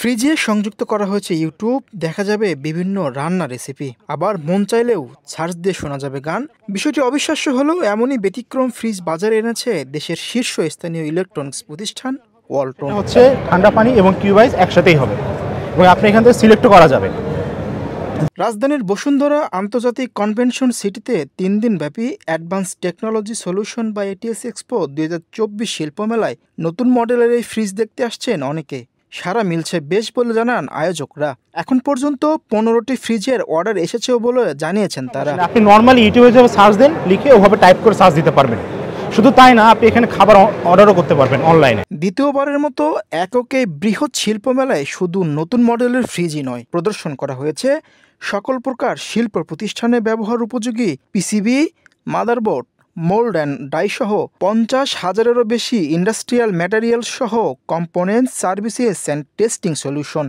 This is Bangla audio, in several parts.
ফ্রিজে সংযুক্ত করা হয়েছে ইউটিউব, দেখা যাবে বিভিন্ন রান্না রেসিপি, আবার মন চাইলেও সার্চ দিয়ে শোনা যাবে গান। বিষয়টি অবিশ্বাস্য হলেও এমনই ব্যতিক্রম ফ্রিজ বাজারে এনেছে দেশের শীর্ষস্থানীয় ইলেকট্রনিক্স প্রতিষ্ঠান ওয়ালটন। হচ্ছে ঠান্ডা পানি এবং কিউবাইজ একসাথেই হবে এবং আপনি এখান থেকে সিলেক্টও করা যাবে। রাজধানীর বসুন্ধরা আন্তর্জাতিক কনভেনশন সিটিতে 3 দিনব্যাপী অ্যাডভান্স টেকনোলজি সলিউশন বা এটিএস এক্সপো 2024 শিল্পমেলায় নতুন মডেলের এই ফ্রিজ দেখতে আসছেন অনেকে। সারা মিলছে বেশ বলে জানান আয়োজকরা। এখন পর্যন্ত 15টি ফ্রিজের অর্ডার এসেছেও বলে জানিয়েছেন তারা। আপনি নর্মালি ইউটিউবে যাবে সার্চ দেন, লিখে ওভাবে টাইপ করে সার্চ দিতে পারবেন। শুধু তাই না, আপনি এখানে খাবার অর্ডারও করতে পারবেন অনলাইনে। দ্বিতীয়বারের মতো এককে বৃহৎ শিল্পমেলায় শুধু নতুন মডেলের ফ্রিজই নয়, প্রদর্শন করা হয়েছে সকল প্রকার শিল্প প্রতিষ্ঠানে ব্যবহার উপযোগী PCB, motherboard, mould and dye সহ 50,000-এরও বেশি ইন্ডাস্ট্রিয়াল ম্যাটেরিয়াল সহ component, services and testing solution.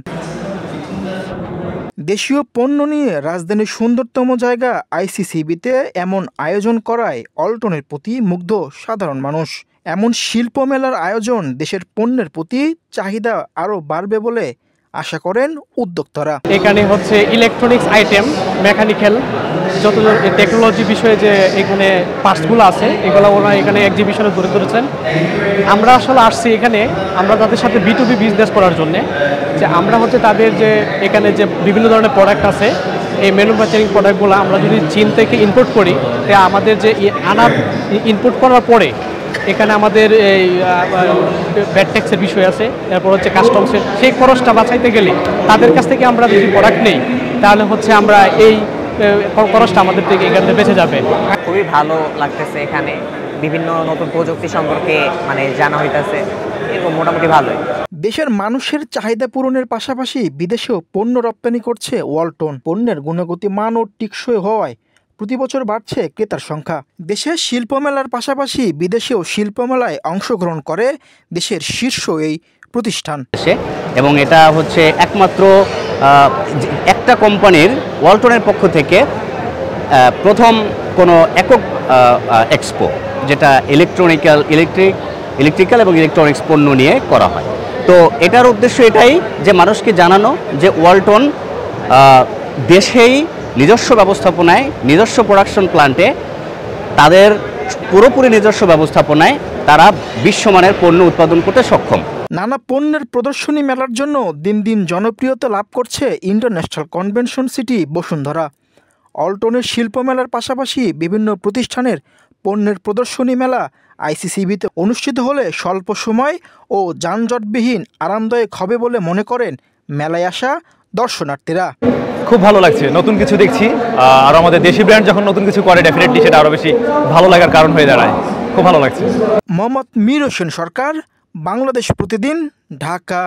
দেশীয় পণ্য নিয়ে রাজধানীর সুন্দরতম জায়গা আইসিসিবিতে এমন আয়োজন করায় ওয়ালটনের প্রতি মুগ্ধ সাধারণ মানুষ। এমন শিল্প মেলার আয়োজন দেশের পণ্যের প্রতি চাহিদা আরও বাড়বে বলে আশা করেন উদ্যোক্তারা। এখানে হচ্ছে ইলেকট্রনিক্স আইটেম, মেকানিক্যাল যত টেকনোলজি বিষয়ে যে এখানে পার্টসগুলো আছে এগুলো ওরা এখানে এক্সিবিশনে তুলে ধরেছেন। আমরা আসলে আসছি এখানে, আমরা তাদের সাথে B2B বিজনেস করার জন্যে, যে আমরা হচ্ছে তাদের যে এখানে যে বিভিন্ন ধরনের প্রোডাক্ট আছে, এই ম্যানুফ্যাকচারিং প্রোডাক্টগুলো আমরা যদি চীন থেকে ইম্পোর্ট করি, আমাদের যে ইনপুট করার পরে এখানে আমাদের এই ব্যাড ট্যাক্সের বিষয় আছে, এরপর হচ্ছে কাস্টমসের, সেই খরচটা বাঁচাইতে গেলে তাদের কাছ থেকে আমরা যদি প্রোডাক্ট নেই তাহলে হচ্ছে আমরা এই খরচটা আমাদের থেকে এখান থেকে বেঁচে যাবে। খুবই ভালো লাগতেছে, এখানে বিভিন্ন নতুন প্রযুক্তি সম্পর্কে জানা হইতেছে, এরকম মোটামুটি ভালোই। দেশের মানুষের চাহিদা পূরণের পাশাপাশি বিদেশেও পণ্য রপ্তানি করছে ওয়ালটন। পণ্যের গুণগত মান ও টিকসই হওয়ায় প্রতি বছর বাড়ছে ক্রেতার সংখ্যা। দেশের শিল্পমেলার পাশাপাশি বিদেশেও শিল্পমেলায় অংশগ্রহণ করে দেশের শীর্ষ এই প্রতিষ্ঠান। এবং এটা হচ্ছে একমাত্র একটা কোম্পানির, ওয়ালটনের পক্ষ থেকে প্রথম কোনো একক এক্সপো, যেটা ইলেকট্রিক্যাল এবং ইলেকট্রনিক্স পণ্য নিয়ে করা হয়। তো এটার উদ্দেশ্য এটাই যে মানুষকে জানানো যে ওয়ালটন দেশেই নিজস্ব ব্যবস্থাপনায়, নিজস্ব প্রোডাকশন প্ল্যান্টে, তাদের পুরোপুরি নিজস্ব ব্যবস্থাপনায় তারা বিশ্বমানের পণ্য উৎপাদন করতে সক্ষম। নানা পণ্যের প্রদর্শনী মেলার জন্য দিন দিন জনপ্রিয়তা লাভ করছে ইন্টারন্যাশনাল কনভেনশন সিটি বসুন্ধরা। ওয়ালটনের শিল্পমেলার পাশাপাশি বিভিন্ন প্রতিষ্ঠানের পণ্যের প্রদর্শনী মেলা আইসিসিবিতে অনুষ্ঠিত হলে স্বল্প সময় ও যানজটবিহীন আরামদায়ক হবে বলে মনে করেন মেলায় আসা দর্শনার্থীরা। খুব ভালো লাগছে, নতুন কিছু দেখছি, আর আমাদের দেশি ব্র্যান্ড যখন নতুন কিছু করে ডেফিনেটলি সেটা আরও বেশি ভালো লাগার কারণ হয়ে দাঁড়ায়। খুব ভালো লাগছে। মোহাম্মদ মীর হোসেন সরকার, বাংলাদেশ প্রতিদিন, ঢাকা।